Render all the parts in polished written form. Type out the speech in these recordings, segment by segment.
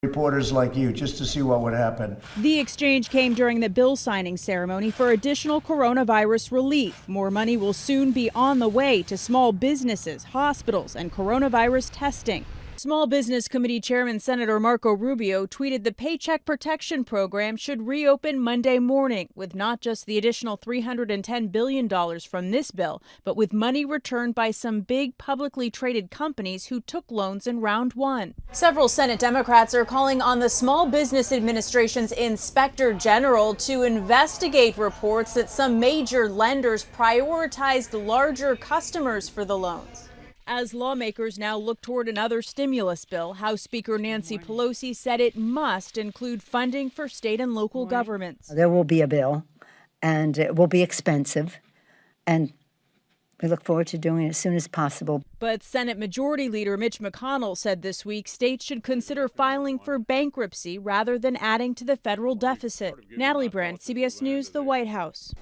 reporters like you just to see what would happen. The exchange came during the bill signing ceremony for additional coronavirus relief. More money will soon be on the way to small businesses, hospitals, and coronavirus testing. Small Business Committee Chairman Senator Marco Rubio tweeted the Paycheck Protection Program should reopen Monday morning with not just the additional $310 billion from this bill, but with money returned by some big publicly traded companies who took loans in round one. Several Senate Democrats are calling on the Small Business Administration's Inspector General to investigate reports that some major lenders prioritized larger customers for the loans. As lawmakers now look toward another stimulus bill, House Speaker Nancy Pelosi said it must include funding for state and local governments. There will be a bill, and it will be expensive, and we look forward to doing it as soon as possible. But Senate Majority Leader Mitch McConnell said this week states should consider filing for bankruptcy rather than adding to the federal deficit. Natalie Brandt, CBS News, the White House.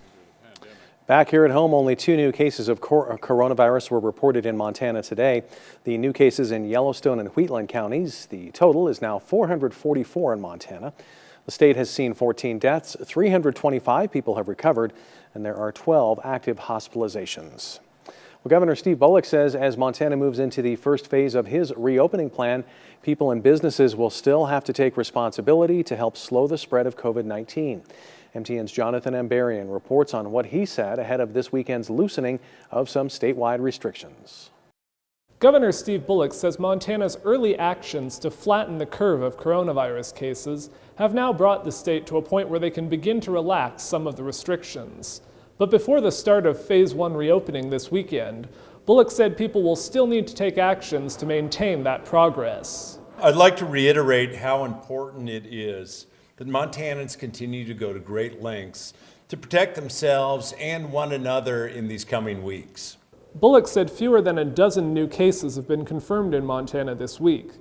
Back here at home, only 2 new cases of coronavirus were reported in Montana today. The new cases in Yellowstone and Wheatland counties. The total is now 444 in Montana. The state has seen 14 deaths, 325 people have recovered, and there are 12 active hospitalizations. Well, Governor Steve Bullock says as Montana moves into the first phase of his reopening plan, people and businesses will still have to take responsibility to help slow the spread of COVID-19. MTN's Jonathan Ambarian reports on what he said ahead of this weekend's loosening of some statewide restrictions. Governor Steve Bullock says Montana's early actions to flatten the curve of coronavirus cases have now brought the state to a point where they can begin to relax some of the restrictions. But before the start of Phase 1 reopening this weekend, Bullock said people will still need to take actions to maintain that progress. I'd like to reiterate how important it is that Montanans continue to go to great lengths to protect themselves and one another in these coming weeks. Bullock said fewer than a dozen new cases have been confirmed in Montana this week.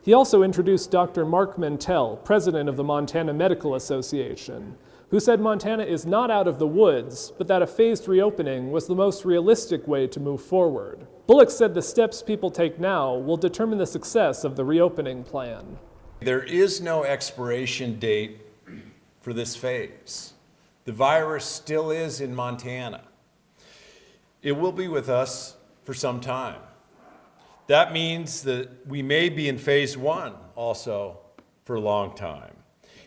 He also introduced Dr. Mark Mentel, president of the Montana Medical Association, who said Montana is not out of the woods, but that a phased reopening was the most realistic way to move forward. Bullock said the steps people take now will determine the success of the reopening plan. There is no expiration date for this phase. The virus still is in Montana. It will be with us for some time. That means that we may be in Phase 1 also for a long time.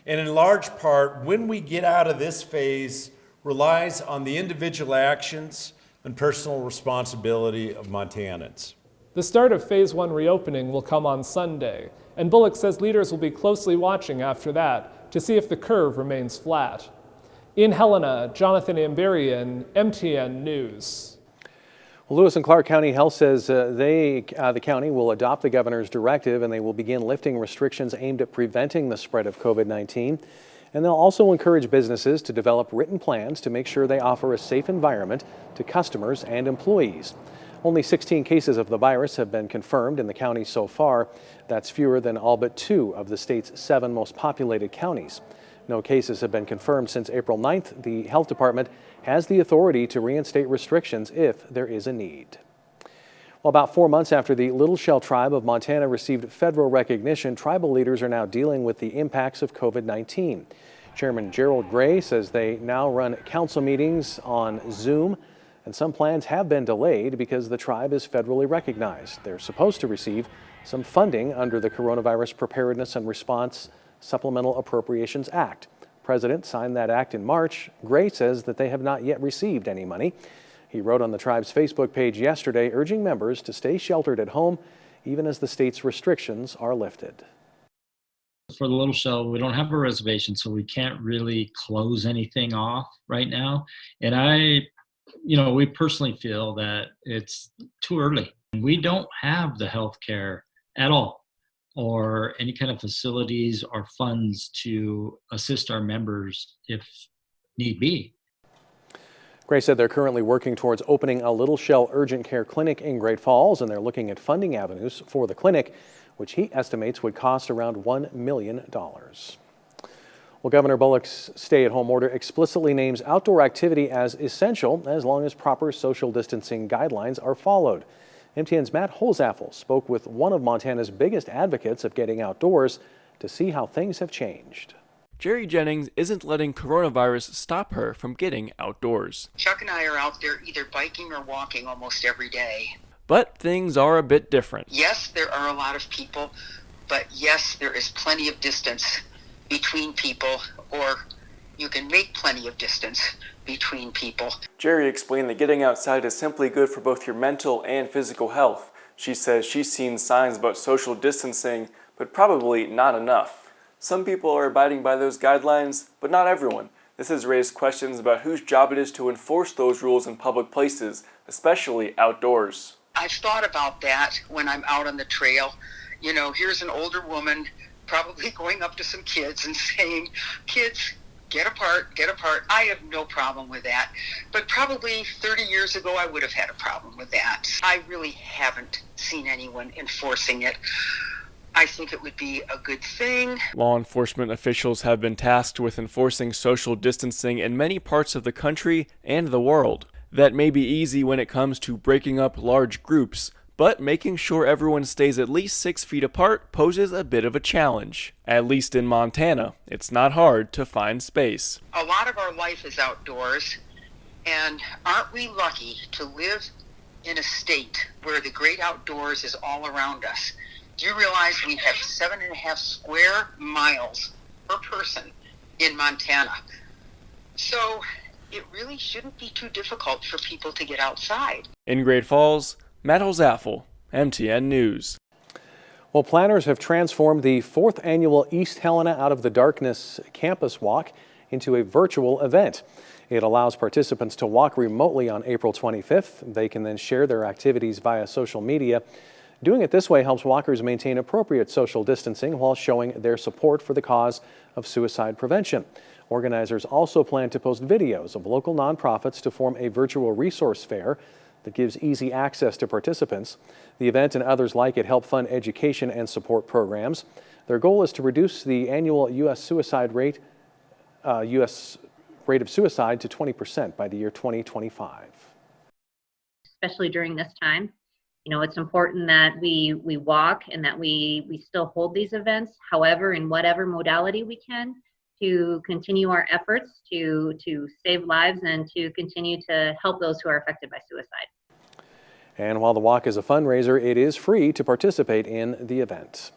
And in large part, when we get out of this phase relies on the individual actions and personal responsibility of Montanans. The start of Phase 1 reopening will come on Sunday, and Bullock says leaders will be closely watching after that to see if the curve remains flat. In Helena, Jonathan Ambarian, MTN News. Lewis and Clark County Health says the county will adopt the governor's directive and they will begin lifting restrictions aimed at preventing the spread of COVID-19. And they'll also encourage businesses to develop written plans to make sure they offer a safe environment to customers and employees. Only 16 cases of the virus have been confirmed in the county so far. That's fewer than all but 2 of the state's 7 most populated counties. No cases have been confirmed since April 9th. The health department has the authority to reinstate restrictions if there is a need. Well, about 4 months after the Little Shell Tribe of Montana received federal recognition, tribal leaders are now dealing with the impacts of COVID-19. Chairman Gerald Gray says they now run council meetings on Zoom, and some plans have been delayed because the tribe is federally recognized. They're supposed to receive some funding under the Coronavirus Preparedness and Response Supplemental Appropriations Act. The President signed that act in March. Gray says that they have not yet received any money. He wrote on the tribe's Facebook page yesterday urging members to stay sheltered at home even as the state's restrictions are lifted. For the Little Shell, we don't have a reservation, so we can't really close anything off right now. And we personally feel that it's too early. We don't have the health care at all or any kind of facilities or funds to assist our members if need be. Gray said they're currently working towards opening a Little Shell urgent care clinic in Great Falls, and they're looking at funding avenues for the clinic, which he estimates would cost around $1 million. Well, Governor Bullock's stay-at-home order explicitly names outdoor activity as essential as long as proper social distancing guidelines are followed. MTN's Matt Holzaffel spoke with one of Montana's biggest advocates of getting outdoors, to see how things have changed. Jerry Jennings isn't letting coronavirus stop her from getting outdoors. Chuck and I are out there either biking or walking almost every day. But things are a bit different. Yes, there are a lot of people, but yes, there is plenty of distance between people, or you can make plenty of distance between people. Jerry explained that getting outside is simply good for both your mental and physical health. She says she's seen signs about social distancing, but probably not enough. Some people are abiding by those guidelines, but not everyone. This has raised questions about whose job it is to enforce those rules in public places, especially outdoors. I've thought about that when I'm out on the trail. You know, here's an older woman probably going up to some kids and saying, "Kids, get apart, get apart." I have no problem with that. But probably 30 years ago, I would have had a problem with that. I really haven't seen anyone enforcing it. I think it would be a good thing. Law enforcement officials have been tasked with enforcing social distancing in many parts of the country and the world. That may be easy when it comes to breaking up large groups, but making sure everyone stays at least 6 feet apart poses a bit of a challenge. At least in Montana, it's not hard to find space. A lot of our life is outdoors, and aren't we lucky to live in a state where the great outdoors is all around us? Do you realize we have 7.5 square miles per person in Montana? So it really shouldn't be too difficult for people to get outside. In Great Falls, Matt Holzaffel, MTN News. Well, planners have transformed the 4th annual East Helena Out of the Darkness campus walk into a virtual event. It allows participants to walk remotely on April 25th. They can then share their activities via social media. Doing it this way helps walkers maintain appropriate social distancing while showing their support for the cause of suicide prevention. Organizers also plan to post videos of local nonprofits to form a virtual resource fair that gives easy access to participants. The event and others like it help fund education and support programs. Their goal is to reduce the annual U.S. rate of suicide to 20% by the year 2025. Especially during this time. You know, it's important that we walk and that we still hold these events, however, in whatever modality we can, to continue our efforts to save lives and to continue to help those who are affected by suicide. And while the walk is a fundraiser, it is free to participate in the event.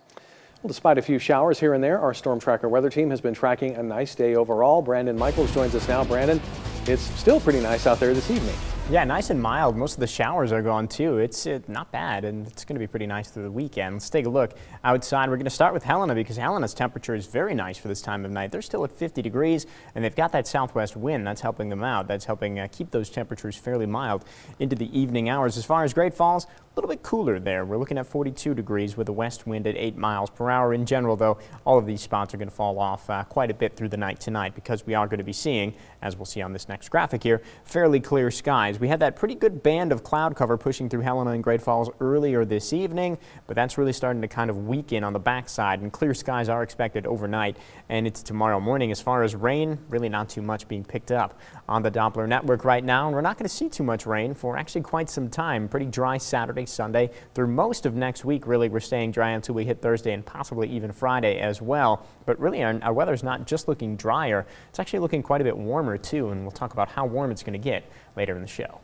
Well, despite a few showers here and there, our Storm Tracker weather team has been tracking a nice day overall. Brandon Michaels joins us now. Brandon, it's still pretty nice out there this evening. Yeah, nice and mild. Most of the showers are gone too. It's not bad, and it's going to be pretty nice through the weekend. Let's take a look outside. We're going to start with Helena because Helena's temperature is very nice for this time of night. They're still at 50 degrees, and they've got that southwest wind. That's helping them out. That's helping keep those temperatures fairly mild into the evening hours. As far as Great Falls, a little bit cooler there. We're looking at 42 degrees with a west wind at 8 miles per hour. In general, though, all of these spots are going to fall off quite a bit through the night tonight because we are going to be seeing, as we'll see on this next graphic here, fairly clear skies. We had that pretty good band of cloud cover pushing through Helena and Great Falls earlier this evening, but that's really starting to kind of weaken on the backside, and clear skies are expected overnight and it's tomorrow morning. As far as rain, really not too much being picked up on the Doppler network right now, and we're not going to see too much rain for actually quite some time. Pretty dry Saturday, Sunday. Through most of next week, really, we're staying dry until we hit Thursday and possibly even Friday as well. But really, our weather's not just looking drier, it's actually looking quite a bit warmer too, and we'll talk about how warm it's going to get later in the show.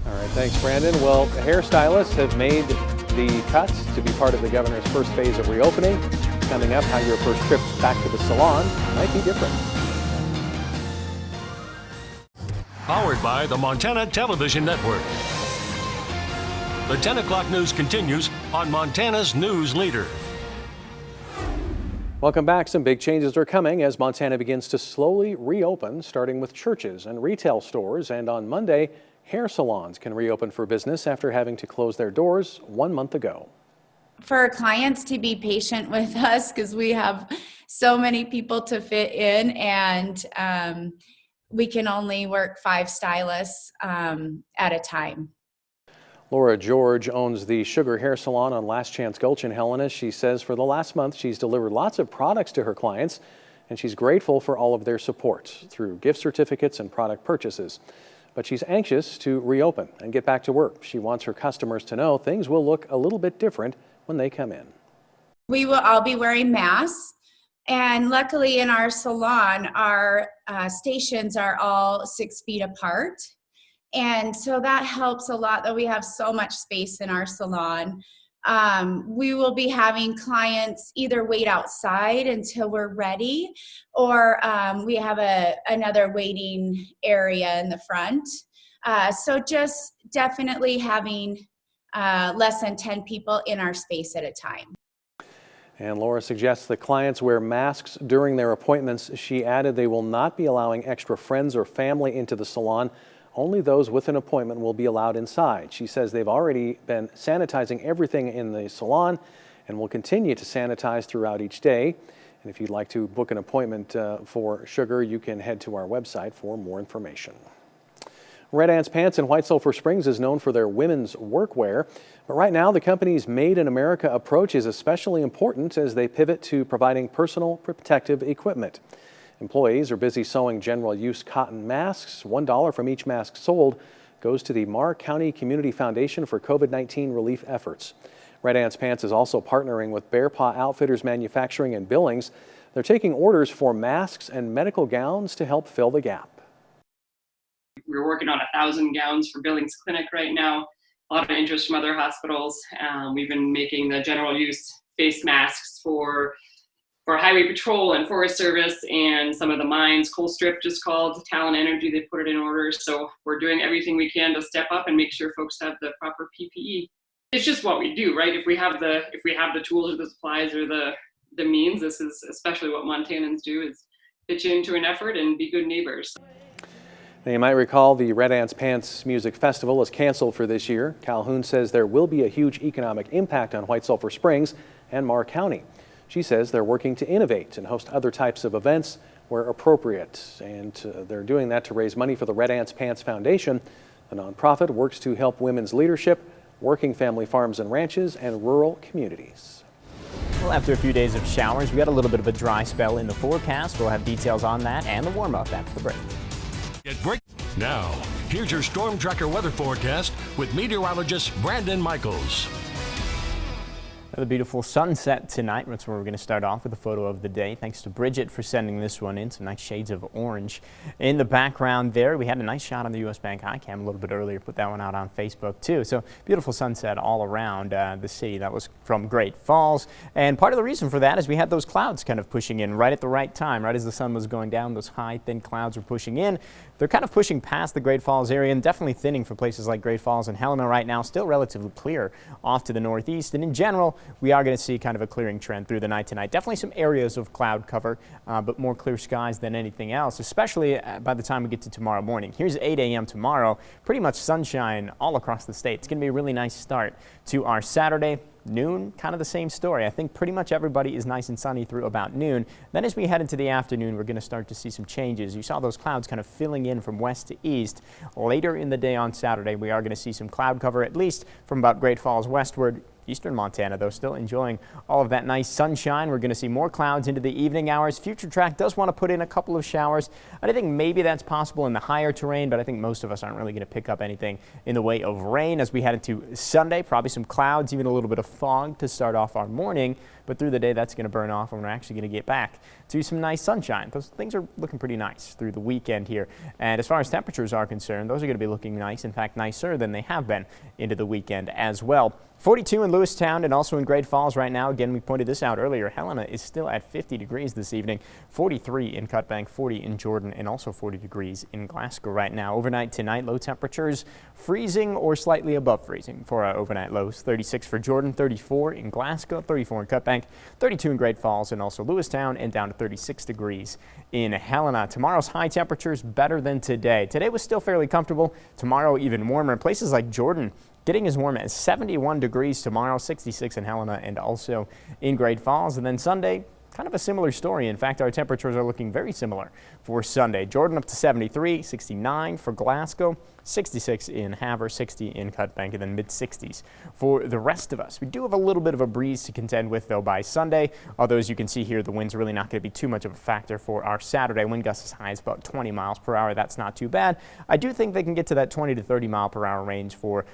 All right, thanks, Brandon. Well, hairstylists have made the cuts to be part of the governor's first phase of reopening. Coming up, how your first trip back to the salon might be different. Powered by the Montana Television Network. The 10 o'clock news continues on Montana's News Leader. Welcome back. Some big changes are coming as Montana begins to slowly reopen, starting with churches and retail stores. And on Monday, hair salons can reopen for business after having to close their doors 1 month ago. For our clients to be patient with us because we have so many people to fit in, and we can only work 5 stylists at a time. Laura George owns the Sugar Hair Salon on Last Chance Gulch in Helena. She says for the last month she's delivered lots of products to her clients, and she's grateful for all of their support through gift certificates and product purchases. But she's anxious to reopen and get back to work. She wants her customers to know things will look a little bit different when they come in. we will all be wearing masks. And luckily in our salon, our stations are all 6 feet apart. And so that helps a lot that we have so much space in our salon. We will be having clients either wait outside until we're ready, or we have another waiting area in the front. So just definitely having less than 10 people in our space at a time. And Laura suggests that clients wear masks during their appointments. She added they will not be allowing extra friends or family into the salon. Only those with an appointment will be allowed inside. She says they've already been sanitizing everything in the salon and will continue to sanitize throughout each day. And if you'd like to book an appointment for Sugar, you can head to our website for more information. Red Ants Pants in White Sulphur Springs is known for their women's workwear, but right now the company's Made in America approach is especially important as they pivot to providing personal protective equipment. Employees are busy sewing general use cotton masks. $1 from each mask sold goes to the Marr County Community Foundation for COVID-19 relief efforts. Red Ants Pants is also partnering with Bear Paw Outfitters Manufacturing in Billings. They're taking orders for masks and medical gowns to help fill the gap. We're working on 1,000 gowns for Billings Clinic right now. A lot of interest from other hospitals. We've been making the general use face masks for Highway Patrol and Forest Service and some of the mines. Colstrip just called, Talon Energy, they put it in order. So we're doing everything we can to step up and make sure folks have the proper PPE. It's just what we do, right? If we have the tools or the supplies or the means, this is especially what Montanans do, is pitch into an effort and be good neighbors. Now, you might recall the Red Ants Pants Music Festival is canceled for this year. Calhoun says there will be a huge economic impact on White Sulphur Springs and Marr County. She says they're working to innovate and host other types of events where appropriate, and they're doing that to raise money for the Red Ants Pants Foundation. The nonprofit works to help women's leadership, working family farms and ranches, and rural communities. Well, after a few days of showers, we got a little bit of a dry spell in the forecast. We'll have details on that and the warm-up after the break. Now, here's your Storm Tracker weather forecast with meteorologist Brandon Michaels. Another beautiful sunset tonight. That's where we're going to start off with a photo of the day. Thanks to Bridget for sending this one in. Some nice shades of orange. In the background there, we had a nice shot on the U.S. Bank iCam a little bit earlier. Put that one out on Facebook too. So beautiful sunset all around the city. That was from Great Falls. And part of the reason for that is we had those clouds kind of pushing in right at the right time. Right as the sun was going down, those high, thin clouds were pushing in. They're kind of pushing past the Great Falls area and definitely thinning for places like Great Falls and Helena right now. Still relatively clear off to the northeast. And in general, we are going to see kind of a clearing trend through the night tonight. Definitely some areas of cloud cover, but more clear skies than anything else, especially by the time we get to tomorrow morning. Here's 8 a.m. tomorrow. Pretty much sunshine all across the state. It's going to be a really nice start to our Saturday. Noon, kind of the same story. I think pretty much everybody is nice and sunny through about noon. Then as we head into the afternoon, we're going to start to see some changes. You saw those clouds kind of filling in from west to east. Later in the day on Saturday, we are going to see some cloud cover, at least from about Great Falls westward. Eastern Montana, though, still enjoying all of that nice sunshine. We're going to see more clouds into the evening hours. Future Track does want to put in a couple of showers. I think maybe that's possible in the higher terrain, but I think most of us aren't really going to pick up anything in the way of rain as we head into Sunday. Probably some clouds, even a little bit of fog to start off our morning, but through the day that's going to burn off and we're actually going to get back to some nice sunshine. Those things are looking pretty nice through the weekend here. And as far as temperatures are concerned, those are going to be looking nice, in fact nicer than they have been into the weekend as well. 42 in Lewistown and also in Great Falls right now. Again, we pointed this out earlier. Helena is still at 50 degrees this evening. 43 in Cutbank, 40 in Jordan, and also 40 degrees in Glasgow right now. Overnight tonight, low temperatures freezing or slightly above freezing for our overnight lows. 36 for Jordan, 34 in Glasgow, 34 in Cutbank, 32 in Great Falls, and also Lewistown, and down to 36 degrees in Helena. Tomorrow's high temperatures better than today. Today was still fairly comfortable. Tomorrow even warmer. Places like Jordan getting as warm as 71 degrees tomorrow, 66 in Helena and also in Great Falls. And then Sunday, kind of a similar story. In fact, our temperatures are looking very similar for Sunday. Jordan up to 73, 69 for Glasgow, 66 in Havre, 60 in Cutbank, and then mid-60s for the rest of us. We do have a little bit of a breeze to contend with, though, by Sunday. Although, as you can see here, the wind's really not going to be too much of a factor for our Saturday. Wind gusts as high as about 20 miles per hour. That's not too bad. I do think they can get to that 20 to 30 mile per hour range for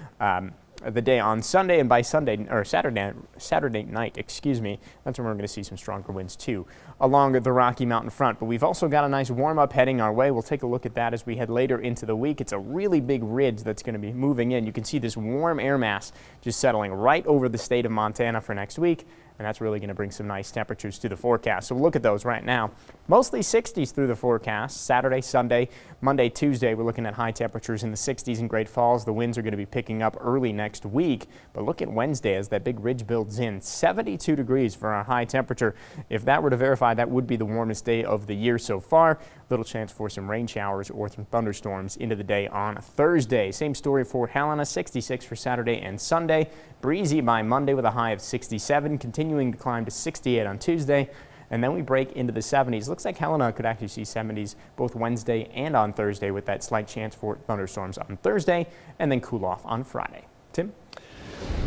the day on Sunday, and by Sunday or Saturday night, excuse me, that's when we're going to see some stronger winds too along the Rocky Mountain front. But we've also got a nice warm up heading our way. We'll take a look at that as we head later into the week. It's a really big ridge that's going to be moving in. You can see this warm air mass just settling right over the state of Montana for next week, and that's really going to bring some nice temperatures to the forecast. So we'll look at those right now. Mostly 60s through the forecast. Saturday, Sunday, Monday, Tuesday, we're looking at high temperatures in the 60s in Great Falls. The winds are going to be picking up early next week. But look at Wednesday as that big ridge builds in. 72 degrees for our high temperature. If that were to verify, that would be the warmest day of the year so far. Little chance for some rain showers or some thunderstorms into the day on Thursday. Same story for Helena, 66 for Saturday and Sunday. Breezy by Monday with a high of 67, continuing to climb to 68 on Tuesday. And then we break into the 70s. Looks like Helena could actually see 70s both Wednesday and on Thursday, with that slight chance for thunderstorms on Thursday, and then cool off on Friday. Tim?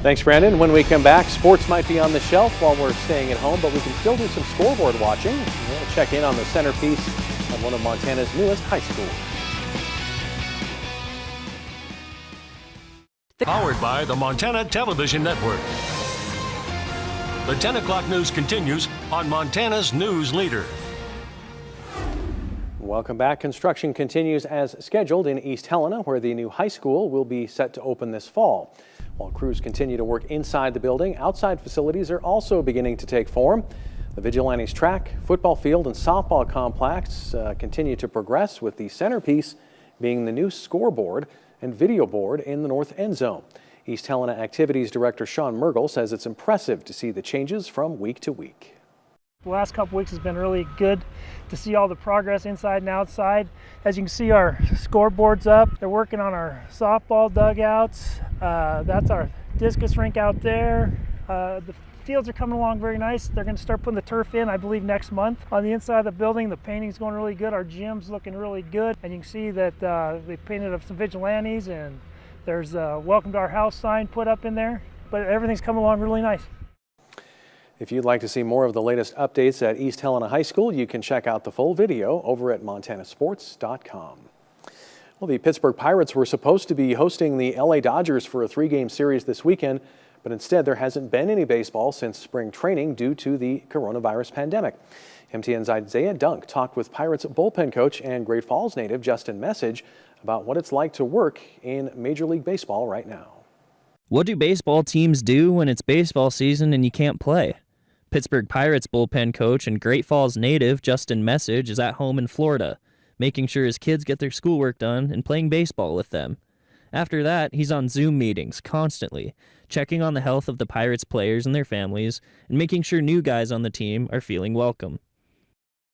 Thanks, Brandon. When we come back, sports might be on the shelf while we're staying at home, but we can still do some scoreboard watching. We'll check in on the centerpiece of one of Montana's newest high schools. Powered by the Montana Television Network. The 10 o'clock news continues on Montana's news leader. Welcome back. Construction continues as scheduled in East Helena, where the new high school will be set to open this fall. While crews continue to work inside the building, outside facilities are also beginning to take form. The Vigilantes track, football field, and softball complex continue to progress, with the centerpiece being the new scoreboard and video board in the north end zone. East Helena Activities Director Sean Mergel says it's impressive to see the changes from week to week. The last couple weeks has been really good to see all the progress inside and outside. As you can see, our scoreboard's up. They're working on our softball dugouts. That's our discus rink out there. The fields are coming along very nice. They're going to start putting the turf in, I believe, next month. On the inside of the building, the painting's going really good. Our gym's looking really good. And you can see that they painted up some Vigilantes, and there's a welcome to our house sign put up in there. But everything's coming along really nice. If you'd like to see more of the latest updates at East Helena High School, you can check out the full video over at montanasports.com. Well, the Pittsburgh Pirates were supposed to be hosting the LA Dodgers for a 3-game series this weekend, but instead there hasn't been any baseball since spring training due to the coronavirus pandemic. MTN's Isaiah Dunk talked with Pirates bullpen coach and Great Falls native Justin Message about what it's like to work in Major League Baseball right now. What do baseball teams do when it's baseball season and you can't play? Pittsburgh Pirates bullpen coach and Great Falls native Justin Message is at home in Florida, making sure his kids get their schoolwork done and playing baseball with them. After that, he's on Zoom meetings constantly, checking on the health of the Pirates players and their families, and making sure new guys on the team are feeling welcome.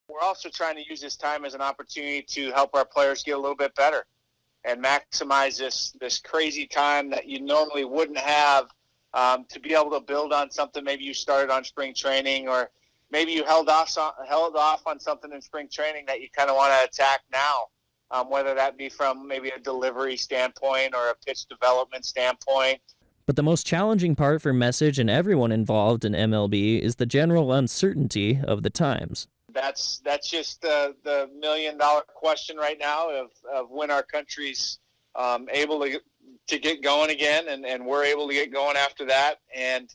We're also trying to use this time as an opportunity to help our players get a little bit better and maximize this crazy time that you normally wouldn't have, to be able to build on something maybe you started on spring training, or maybe you held off on something in spring training that you kind of want to attack now, whether that be from maybe a delivery standpoint or a pitch development standpoint. But the most challenging part for Message and everyone involved in MLB is the general uncertainty of the times. That's just the million-dollar question right now of when our country's able to get going again, and we're able to get going after that. And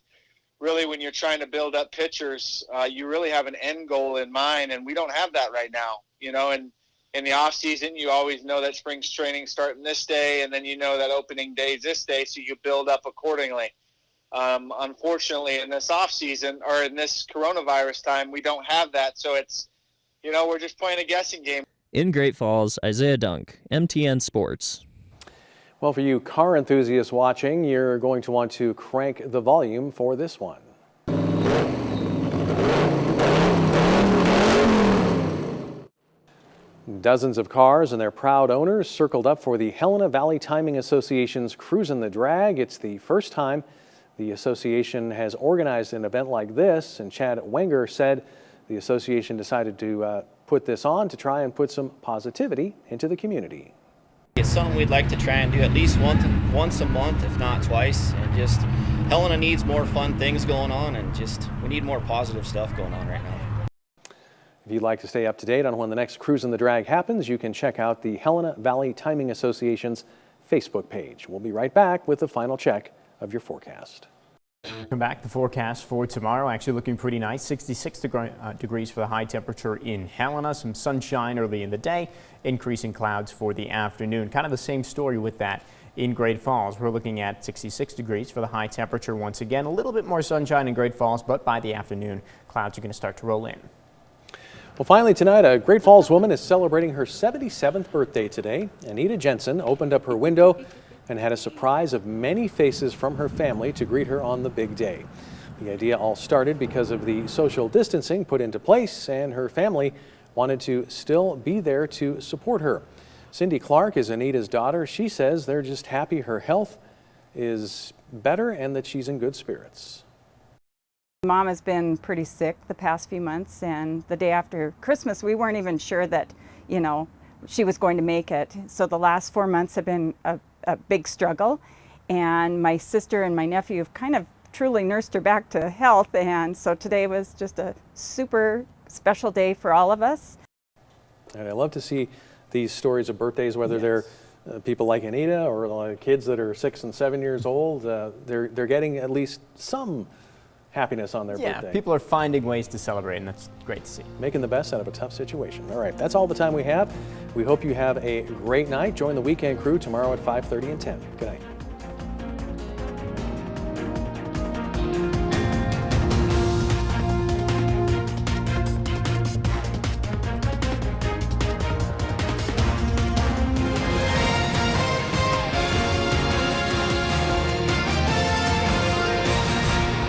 really, when you're trying to build up pitchers, you really have an end goal in mind, and we don't have that right now. And in the off season, you always know that spring training starting this day, and then you know that opening day is this day, so you build up accordingly. Unfortunately, in this off season, or in this coronavirus time, we don't have that. So it's, we're just playing a guessing game. In Great Falls, Isaiah Dunk, MTN Sports. Well, for you car enthusiasts watching, you're going to want to crank the volume for this one. Dozens of cars and their proud owners circled up for the Helena Valley Timing Association's Cruisin' the Drag. It's the first time the association has organized an event like this, and Chad Wenger said the association decided to put this on to try and put some positivity into the community. It's something we'd like to try and do at least once a month, if not twice, and just Helena needs more fun things going on, and just we need more positive stuff going on right now. If you'd like to stay up to date on when the next Cruisin' the Drag happens, you can check out the Helena Valley Timing Association's Facebook page. We'll be right back with the final check of your forecast. Come back, the forecast for tomorrow actually looking pretty nice. 66 degrees for the high temperature in Helena. Some sunshine early in the day, increasing clouds for the afternoon. Kind of the same story with that in Great Falls. We're looking at 66 degrees for the high temperature once again. A little bit more sunshine in Great Falls, but by the afternoon, clouds are going to start to roll in. Well, finally tonight, a Great Falls woman is celebrating her 77th birthday today. Anita Jensen opened up her window and had a surprise of many faces from her family to greet her on the big day. The idea all started because of the social distancing put into place, and her family wanted to still be there to support her. Cindy Clark is Anita's daughter. She says they're just happy her health is better and that she's in good spirits. Mom has been pretty sick the past few months, and the day after Christmas we weren't even sure that, you know, she was going to make it. So the last 4 months have been a big struggle, and my sister and my nephew have kind of truly nursed her back to health, and so today was just a super special day for all of us. And I love to see these stories of birthdays, whether they're people like Anita or kids that are 6 and 7 years old. They're getting at least some happiness on their birthday. People are finding ways to celebrate, and that's great to see. Making the best out of a tough situation. All right, that's all the time we have. We hope you have a great night. Join the weekend crew tomorrow at 5:30 and 10. Good night.